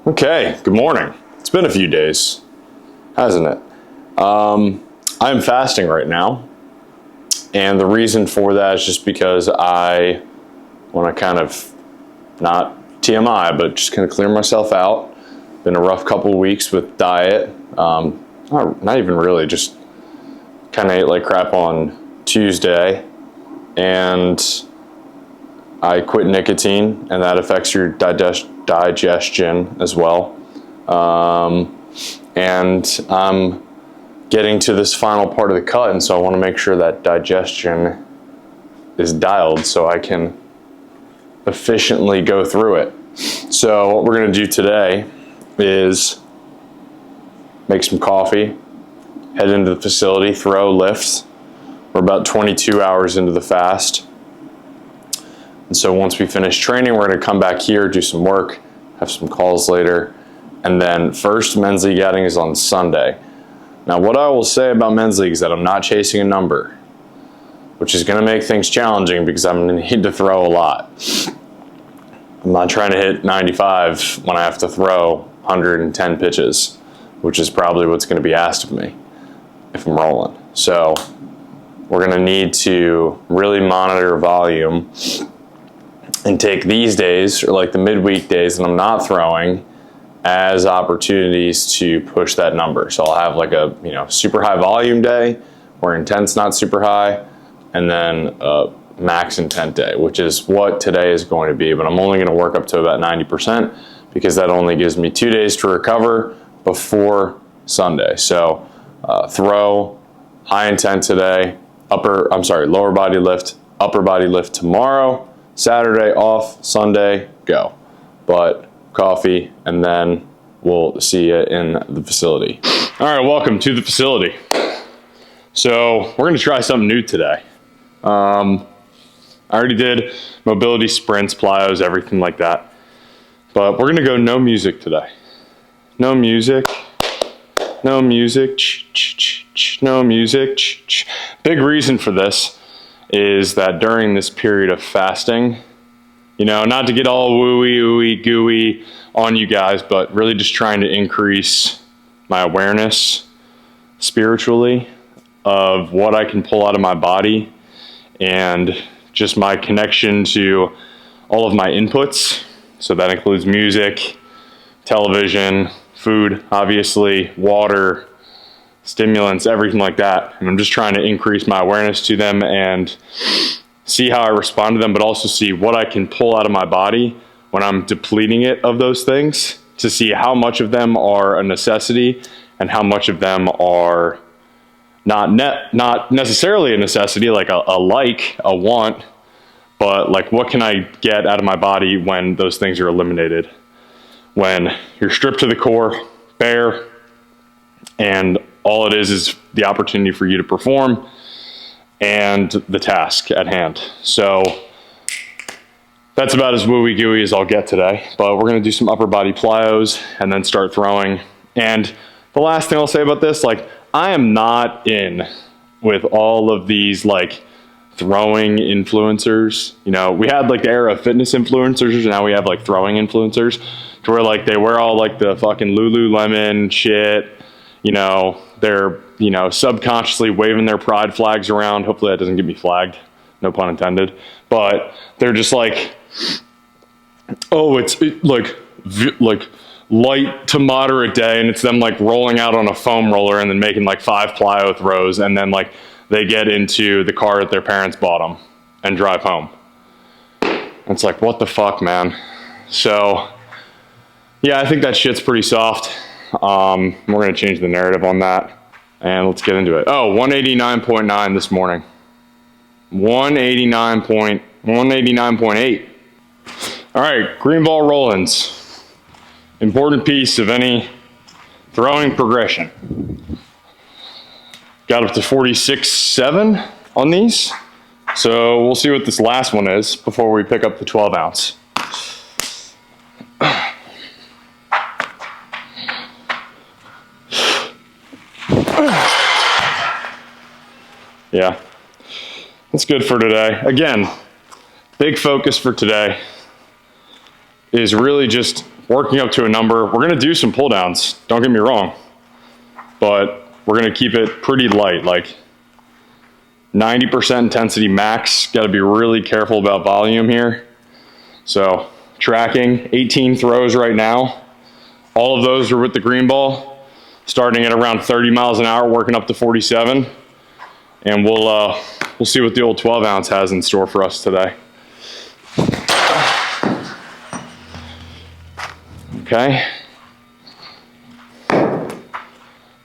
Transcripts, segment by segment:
Okay, good morning. It's been a few days, hasn't it? I'm fasting right now, and the reason for that is just because I want to kind of, not TMI, but just kind of clear myself out. Been a rough couple of weeks with diet. Not even really, just kind of ate like crap on Tuesday, and I quit nicotine, and that affects your digestion as well. And I'm getting to this final part of the cut, and so I want to make sure that digestion is dialed so I can efficiently go through it. So what we're going to do today is make some coffee, head into the facility, throw, lift. We're about 22 hours into the fast. And so once we finish training, we're going to come back here, do some work, have some calls later. And then first men's league outing is on Sunday. Now what I will say about men's league is that I'm not chasing a number, which is going to make things challenging because I'm going to need to throw a lot. I'm not trying to hit 95 when I have to throw 110 pitches, which is probably what's going to be asked of me if I'm rolling. So we're going to need to really monitor volume and take these days, or like the midweek days, and I'm not throwing, as opportunities to push that number. So I'll have like a super high volume day where intent's not super high, and then a max intent day, which is what today is going to be. But I'm only going to work up to about 90% because that only gives me 2 days to recover before Sunday. So throw, high intent today, lower body lift, upper body lift tomorrow, Saturday off, Sunday go. But coffee, and then we'll see you in the facility. All right, welcome to the facility. So we're gonna try something new today. I already did mobility sprints, plyos, everything like that. But we're gonna go no music today. No music, no music, no music. Big reason for this is that during this period of fasting, not to get all wooey, gooey on you guys, but really just trying to increase my awareness spiritually of what I can pull out of my body and just my connection to all of my inputs. So that includes music, television, food, obviously, water, stimulants, everything like that. And I'm just trying to increase my awareness to them and see how I respond to them, but also see what I can pull out of my body when I'm depleting it of those things, to see how much of them are a necessity and how much of them are not necessarily a necessity, like a want, but like what can I get out of my body when those things are eliminated? When you're stripped to the core, bare, and all it is the opportunity for you to perform and the task at hand. So that's about as wooey gooey as I'll get today, but we're gonna do some upper body plyos and then start throwing. And the last thing I'll say about this, I am not in with all of these throwing influencers. We had the era of fitness influencers, and now we have throwing influencers, to where they wear all the fucking Lululemon shit. They're subconsciously waving their pride flags around. Hopefully that doesn't get me flagged, no pun intended. But they're just light to moderate day, and it's them rolling out on a foam roller and then making 5 plyo throws, and then they get into the car that their parents bought them and drive home. It's what the fuck, man? So yeah, I think that shit's pretty soft. We're gonna change the narrative on that, and let's get into it. 189.9 this morning. 189.8. All right, green ball roll-ins. Important piece of any throwing progression. Got up to 46.7 on these. So we'll see what this last one is before we pick up the 12 ounce. Yeah, that's good for today. Again, big focus for today is really just working up to a number. We're gonna do some pull downs, don't get me wrong, but we're gonna keep it pretty light, like 90% intensity max. Gotta be really careful about volume here. So tracking 18 throws right now. All of those are with the green ball, starting at around 30 miles an hour, working up to 47. And we'll see what the old 12 ounce has in store for us today. Okay.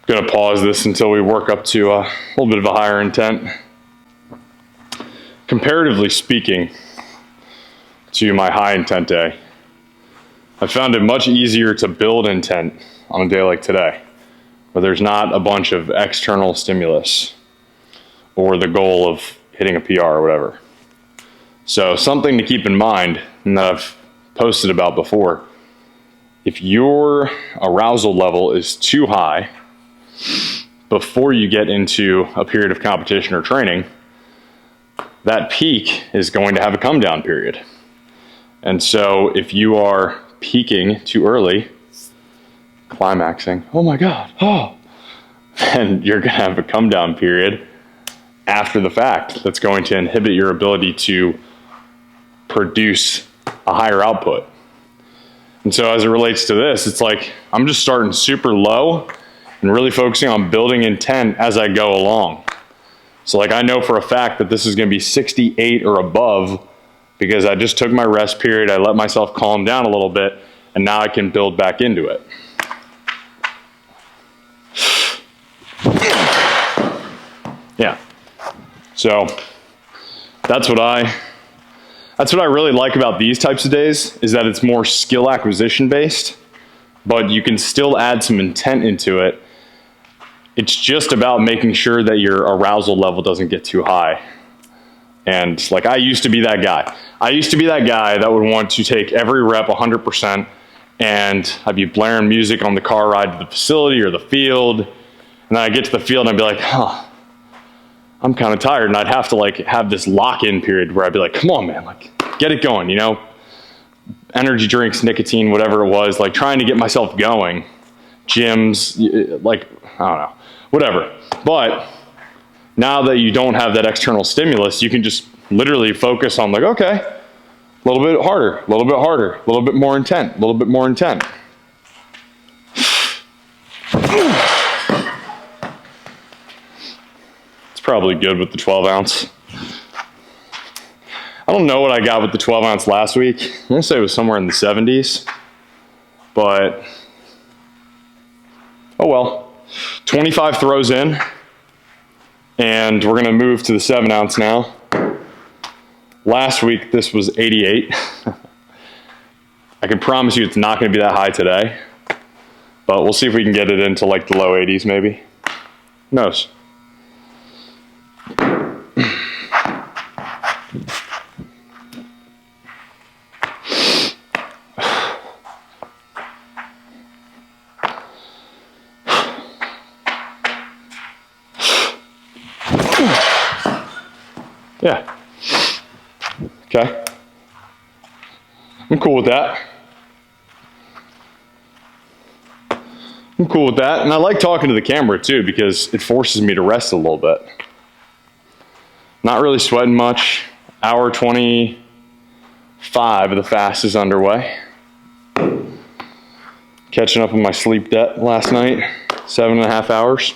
Gonna pause this until we work up to a little bit of a higher intent. Comparatively speaking to my high intent day, I found it much easier to build intent on a day like today, where there's not a bunch of external stimulus or the goal of hitting a PR or whatever. So something to keep in mind, and that I've posted about before, if your arousal level is too high before you get into a period of competition or training, that peak is going to have a come down period. And so if you are peaking too early, climaxing, oh my God, oh, then you're gonna have a come down period after the fact that's going to inhibit your ability to produce a higher output. And so as it relates to this, it's like I'm just starting super low and really focusing on building intent as I go along. So like I know for a fact that this is gonna be 68 or above because I just took my rest period, I let myself calm down a little bit, and now I can build back into it. Yeah. So that's what I really like about these types of days, is that it's more skill acquisition based, but you can still add some intent into it. It's just about making sure that your arousal level doesn't get too high. And like I used to be that guy. I used to be that guy that would want to take every rep 100%, and I'd be blaring music on the car ride to the facility or the field. And then I'd get to the field and I'd be like, huh, I'm kind of tired. And I'd have to like have this lock-in period where I'd be like, come on, man, like get it going, you know? Energy drinks, nicotine, whatever it was, like trying to get myself going. Gyms, like, I don't know, whatever. But now that you don't have that external stimulus, you can just literally focus on like, okay, a little bit harder, a little bit harder, a little bit more intent, a little bit more intent. It's probably good with the 12 ounce. I don't know what I got with the 12 ounce last week. I'm gonna say it was somewhere in the 70s, but oh well. 25 throws in, and we're gonna move to the 7 ounce now. Last week, this was 88. I can promise you it's not gonna be that high today, but we'll see if we can get it into like the low 80s maybe. Who knows? Yeah. Okay. I'm cool with that. I'm cool with that. And I like talking to the camera too because it forces me to rest a little bit. Not really sweating much. Hour 25 of the fast is underway. Catching up on my sleep debt last night. 7.5 hours.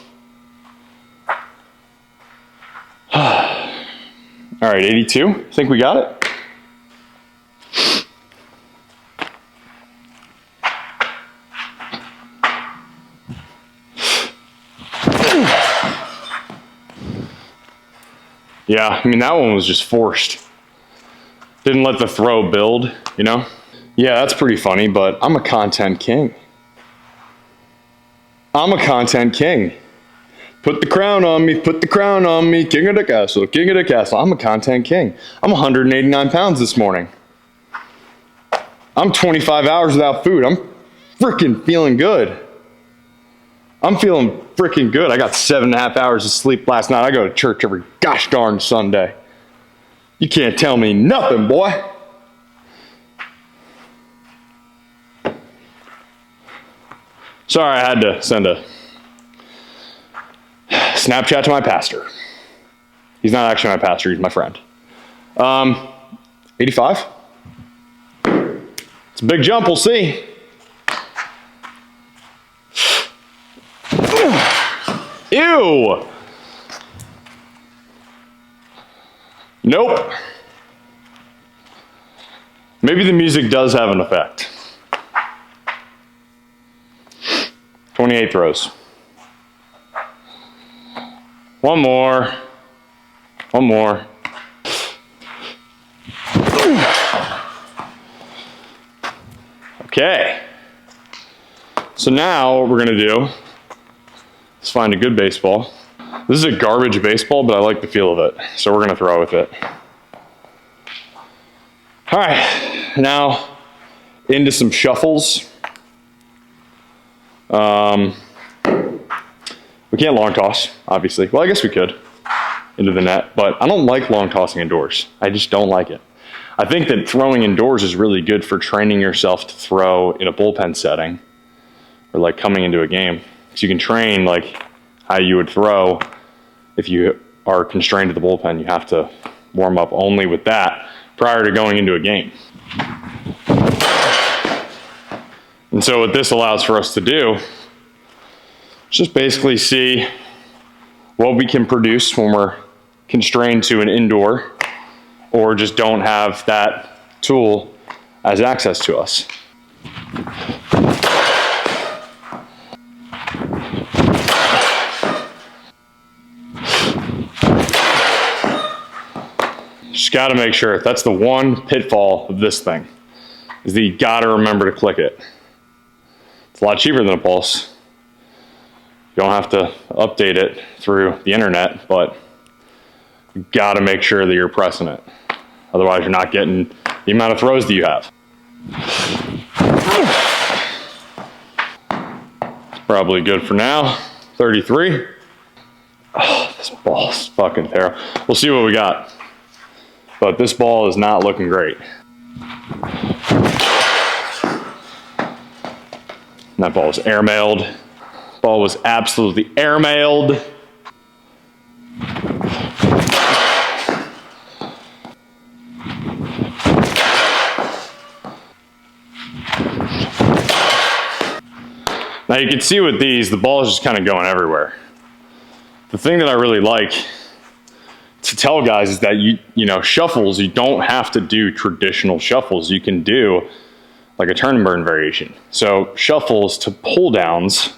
All right, 82. I think we got it. Yeah, I mean, that one was just forced. Didn't let the throw build, you know? Yeah, that's pretty funny, but I'm a content king. I'm a content king. Put the crown on me, put the crown on me, king of the castle, king of the castle. I'm a content king. I'm 189 pounds this morning. I'm 25 hours without food. I'm freaking feeling good. I'm feeling freaking good. I got 7.5 hours of sleep last night. I go to church every gosh darn Sunday. You can't tell me nothing, boy. Sorry, I had to send a Snapchat to my pastor. He's not actually my pastor, he's my friend. 85? It's a big jump, we'll see. Ew! Nope. Maybe the music does have an effect. 28 throws. One more. One more. Okay. So now what we're going to do is find a good baseball. This is a garbage baseball, but I like the feel of it. So we're going to throw with it. All right. Now into some shuffles. We can't long toss, obviously. Well, I guess we could into the net, but I don't like long tossing indoors. I just don't like it. I think that throwing indoors is really good for training yourself to throw in a bullpen setting or like coming into a game. So you can train like how you would throw if you are constrained to the bullpen. You have to warm up only with that prior to going into a game. And so what this allows for us to do is just basically see what we can produce when we're constrained to an indoor or just don't have that tool as access to us. Just got to make sure. That's the one pitfall of this thing, is that you got to remember to click it. It's a lot cheaper than a pulse. You don't have to update it through the internet, but you got to make sure that you're pressing it. Otherwise, you're not getting the amount of throws that you have. Probably good for now. 33. Oh, this ball's fucking terrible. We'll see what we got. But this ball is not looking great. And that ball was airmailed. Ball was absolutely airmailed. Now you can see with these, the ball is just kind of going everywhere. The thing that I really like to tell guys is that you know, shuffles, you don't have to do traditional shuffles. You can do like a turn and burn variation. So shuffles to pull downs,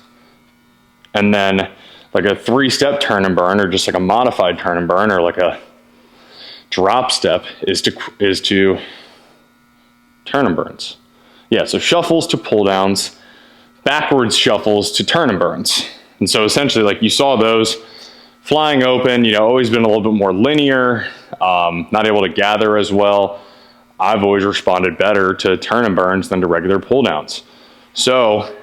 and then like a 3-step turn and burn, or just like a modified turn and burn, or like a drop step is to turn and burns. Yeah, so shuffles to pull downs, backwards shuffles to turn and burns. And so essentially, like you saw those flying open, you know, always been a little bit more linear, not able to gather as well. I've always responded better to turn and burns than to regular pull downs. So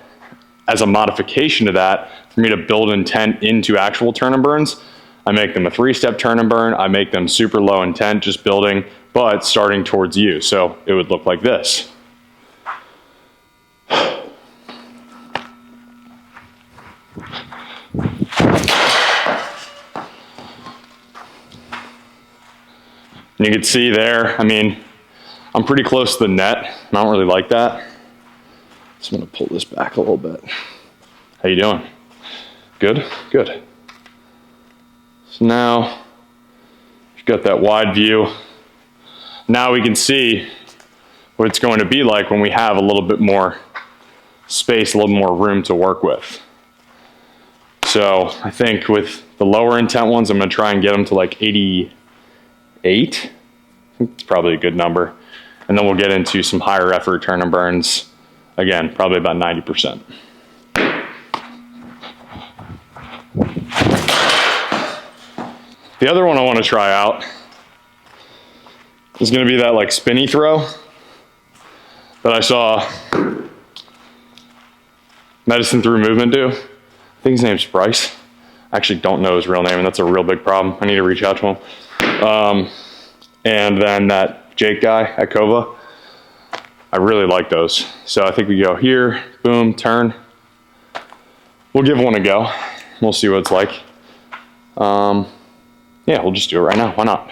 as a modification to that, for me to build intent into actual turn and burns, I make them a 3-step turn and burn. I make them super low intent, just building, but starting towards you. So it would look like this. And you can see there, I mean, I'm pretty close to the net. I don't really like that. So I'm gonna pull this back a little bit. How you doing? Good? Good. So now, you've got that wide view. Now we can see what it's going to be like when we have a little bit more space, a little more room to work with. So I think with the lower intent ones, I'm gonna try and get them to like 88. I think it's probably a good number. And then we'll get into some higher effort turn and burns. Again, probably about 90%. The other one I want to try out is going to be that like spinny throw that I saw Medicine Through Movement do. I think his name's Bryce. I actually don't know his real name, and that's a real big problem. I need to reach out to him. And then that Jake guy at Kova, I really like those. So I think we go here, boom, turn. we'll give one a go. We'll see what it's like. Yeah, we'll just do it right now. Why not?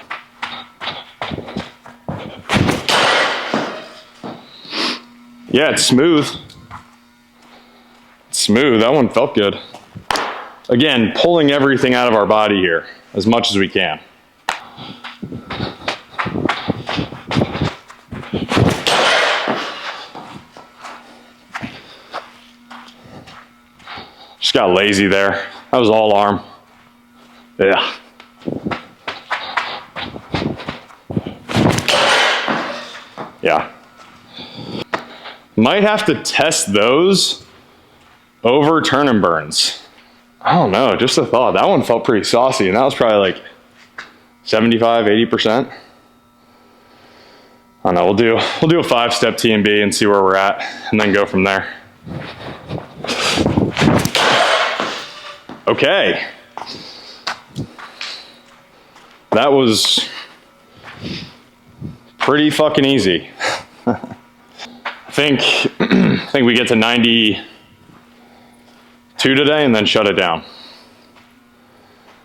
Yeah, it's smooth. It's smooth. That one felt good. Again, pulling everything out of our body here as much as we can. Just got lazy there. That was all arm. Yeah. Yeah. Might have to test those over turn and burns. I don't know, just a thought. That one felt pretty saucy, and that was probably like 75, 80%. I don't know, we'll do a 5-step T&B and see where we're at, and then go from there. Okay. That was pretty fucking easy. I think we get to 92 today and then shut it down.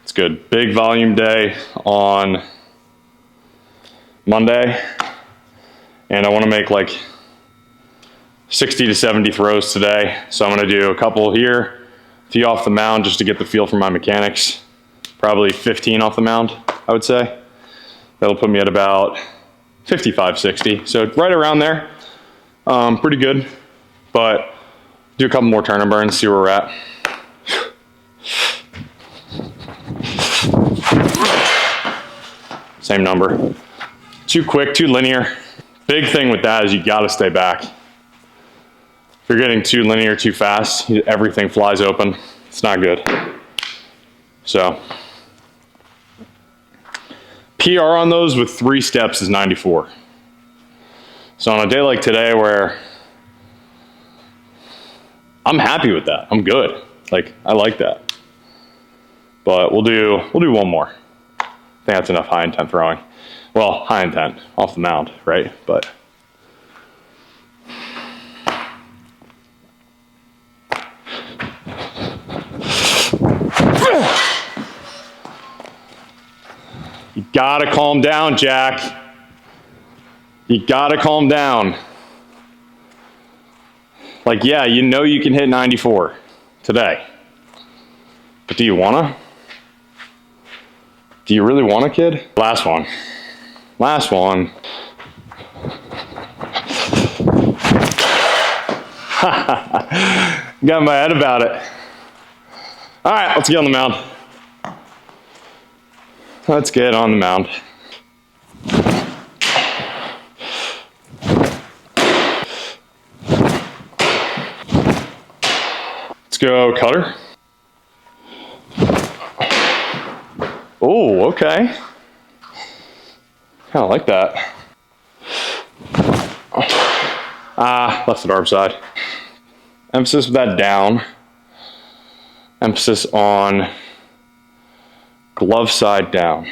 It's good. Big volume day on Monday, and I want to make like 60 to 70 throws today. So I'm going to do a couple here, a few off the mound just to get the feel for my mechanics. Probably 15 off the mound, I would say. That'll put me at about 55, 60. So right around there. Pretty good, but do a couple more turn and burns, see where we're at. Same number. Too quick, too linear. Big thing with that is you gotta stay back. If you're getting too linear, too fast, everything flies open. It's not good. So, PR on those with 3 steps is 94. So on a day like today where I'm happy with that, I'm good. Like, I like that. But we'll do one more. I think that's enough high intent throwing. Well, high intent off the mound, right? But you gotta calm down, Jack. You gotta calm down. Like, yeah, you know you can hit 94 today. But do you wanna? Do you really wanna, kid? Last one. Last one. Got in my head about it. All right, let's get on the mound. Let's get on the mound. Let's go cutter. Oh, okay. Kind of like that. Left it arm side. Emphasis with that down. Emphasis on glove side down.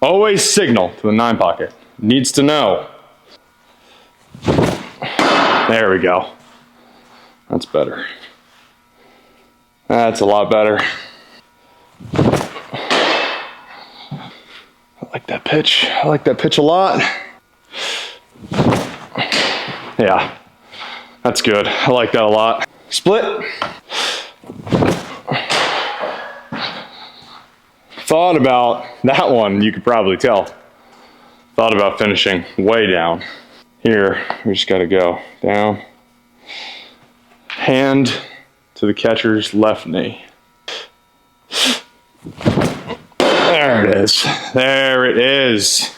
Always signal to the 9 pocket. Needs to know. There we go. That's better. That's a lot better. I like that pitch. I like that pitch a lot. Yeah, that's good. I like that a lot. Split. Thought about that one, you could probably tell. Thought about finishing way down. Here, we just gotta go down. Hand to the catcher's left knee. There it is. There it is.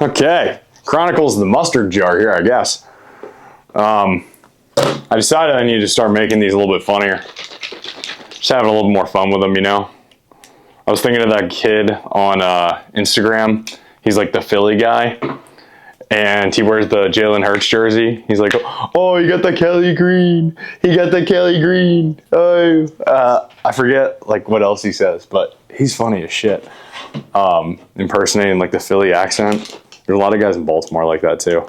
Okay, chronicles the mustard jar here, I guess. I decided I needed to start making these a little bit funnier. Just having a little more fun with them, you know? I was thinking of that kid on Instagram. He's like the Philly guy. and he wears the Jalen Hurts jersey. He's like, "Oh, you got the Kelly Green. He got the Kelly Green." Oh, I forget like what else he says, but he's funny as shit. Impersonating like the Philly accent. There's a lot of guys in Baltimore like that too.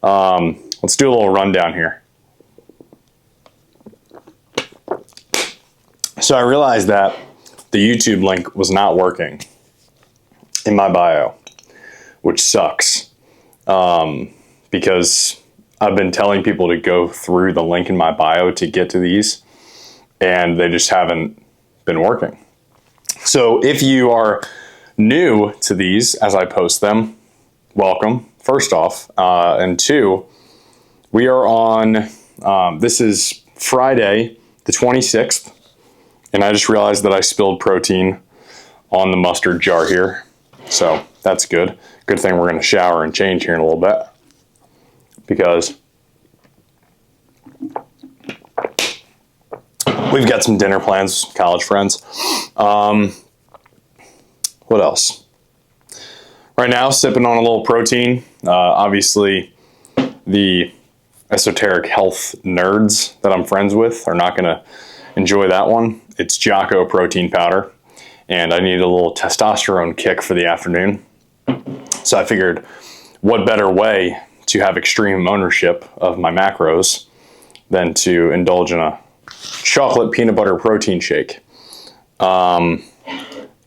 Let's do a little rundown here. So I realized that the YouTube link was not working in my bio, which sucks. Because I've been telling people to go through the link in my bio to get to these, and they just haven't been working. So if you are new to these as I post them, welcome, first off. And two, we are on, this is Friday, the 26th, and I just realized that I spilled protein on the mustard jar here. So that's good. Good thing we're going to shower and change here in a little bit, because we've got some dinner plans, college friends. What else? Right now, sipping on a little protein. Obviously, the esoteric health nerds that I'm friends with are not going to enjoy that one. It's Jocko protein powder, and I need a little testosterone kick for the afternoon. So I figured, what better way to have extreme ownership of my macros than to indulge in a chocolate peanut butter protein shake. I'm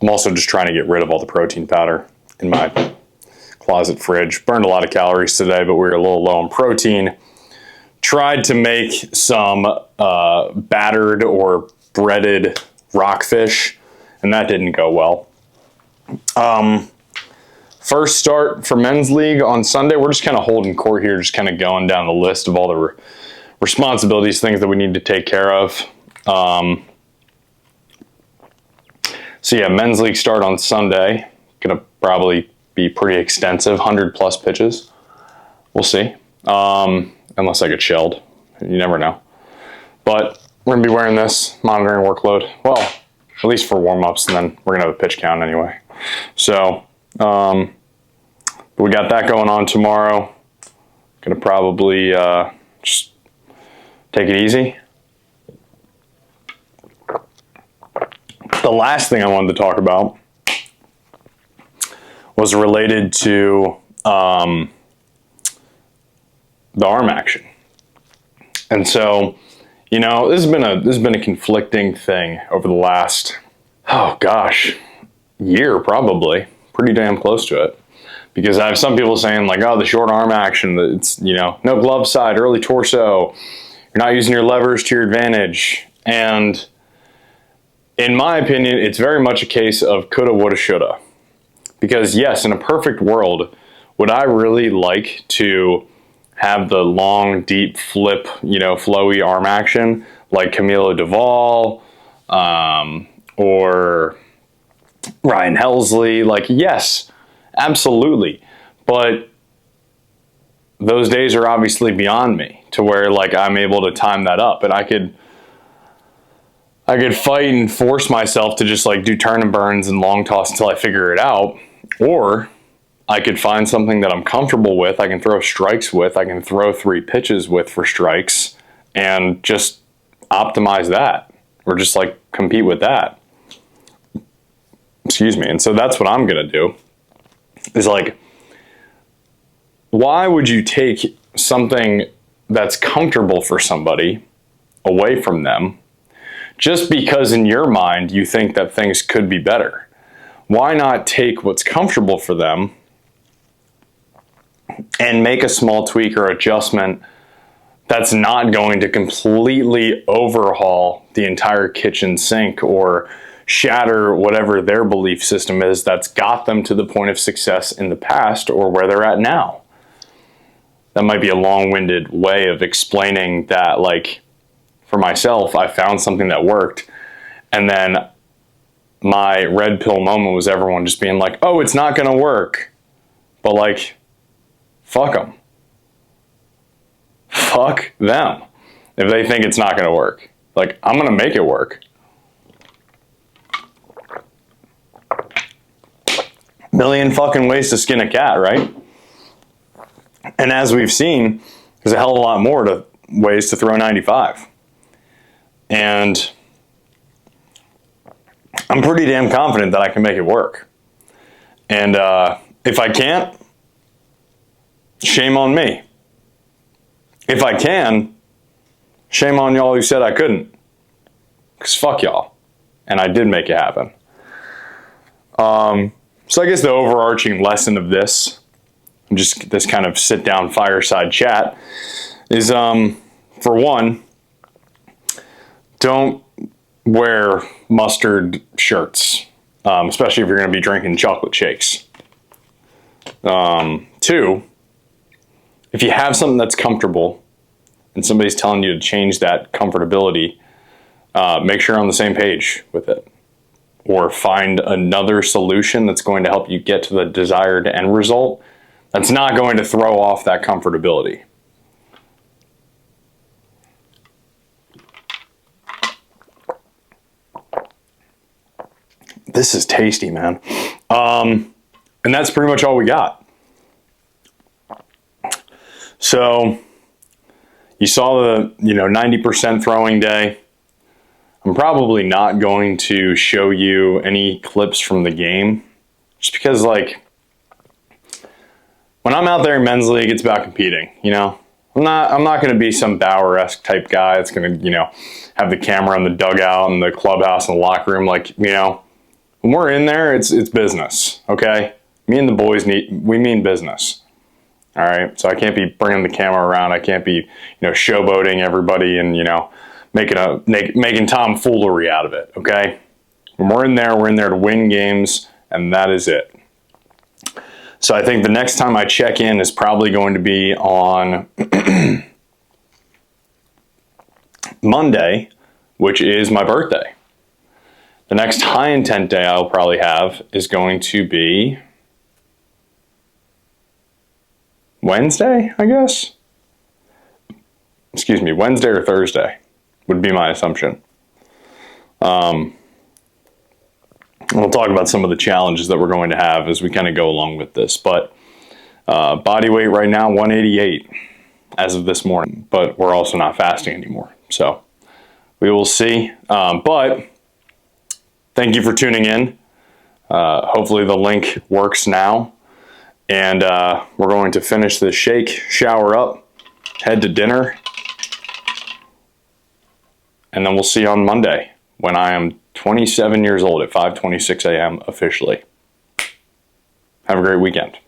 also just trying to get rid of all the protein powder in my closet fridge. Burned a lot of calories today, but we were a little low on protein. Tried to make some battered or breaded rockfish, and that didn't go well. First start for men's league on Sunday. We're just kind of holding court here, just kind of going down the list of all the responsibilities, things that we need to take care of. So yeah, men's league start on Sunday. Gonna probably be pretty extensive, 100+ pitches. We'll see, unless I get shelled. You never know. But we're gonna be wearing this, monitoring workload. Well, at least for warm-ups, and then we're gonna have a pitch count anyway. So we got that going on tomorrow. Gonna probably just take it easy. The last thing I wanted to talk about was related to the arm action. And so, you know, this has been a conflicting thing over the last, oh gosh, year probably, pretty damn close to it. Because I have some people saying like, oh, the short arm action, it's, you know, no glove side, early torso, you're not using your levers to your advantage. And in my opinion, it's very much a case of coulda, woulda, shoulda. Because yes, in a perfect world, would I really like to have the long, deep flip, you know, flowy arm action like Camilo Duvall or Ryan Helsley? Like, yes, absolutely. But those days are obviously beyond me to where like I'm able to time that up, and I could fight and force myself to just like do turn and burns and long toss until I figure it out. Or I could find something that I'm comfortable with, I can throw strikes with, I can throw 3 pitches with for strikes, and just optimize that, or just like compete with that. Excuse me. And so that's what I'm gonna do, is like, why would you take something that's comfortable for somebody away from them just because in your mind you think that things could be better? Why not take what's comfortable for them and make a small tweak or adjustment that's not going to completely overhaul the entire kitchen sink or shatter whatever their belief system is that's got them to the point of success in the past or where they're at now? That might be a long-winded way of explaining that, like, for myself, I found something that worked, and then my red pill moment was everyone just being like, oh, it's not going to work. But, like, fuck them. Fuck them. If they think it's not going to work. Like, I'm going to make it work. Million fucking ways to skin a cat, right? And as we've seen, there's a hell of a lot more to ways to throw 95. And I'm pretty damn confident that I can make it work. And if I can't, shame on me. If I can, shame on y'all who said I couldn't. Because fuck y'all. And I did make it happen. So I guess the overarching lesson of this, just this kind of sit down fireside chat, is for one, don't wear mustard shirts, especially if you're going to be drinking chocolate shakes. Two, if you have something that's comfortable and somebody's telling you to change that comfortability, make sure you're on the same page with it. Or find another solution that's going to help you get to the desired end result that's not going to throw off that comfortability. This is tasty, man. And that's pretty much all we got. So you saw the 90% throwing day. I'm probably not going to show you any clips from the game, just because, like, when I'm out there in men's league, it's about competing. I'm not going to be some Bauer-esque type guy that's going to have the camera in the dugout and the clubhouse and the locker room. Like, when we're in there, it's business. Okay, me and the boys we mean business. All right, so I can't be bringing the camera around. I can't be showboating everybody and making tomfoolery out of it, okay? When we're in there to win games, and that is it. So I think the next time I check in is probably going to be on Monday, which is my birthday. The next high intent day I'll probably have is going to be Wednesday, I guess? Excuse me, Wednesday or Thursday would be my assumption. We'll talk about some of the challenges that we're going to have as we kind of go along with this. But body weight right now, 188 as of this morning. But we're also not fasting anymore. So we will see. But thank you for tuning in. Hopefully the link works now. And we're going to finish this shake, shower up, head to dinner. And then we'll see you on Monday when I am 27 years old at 5:26 a.m. officially. Have a great weekend.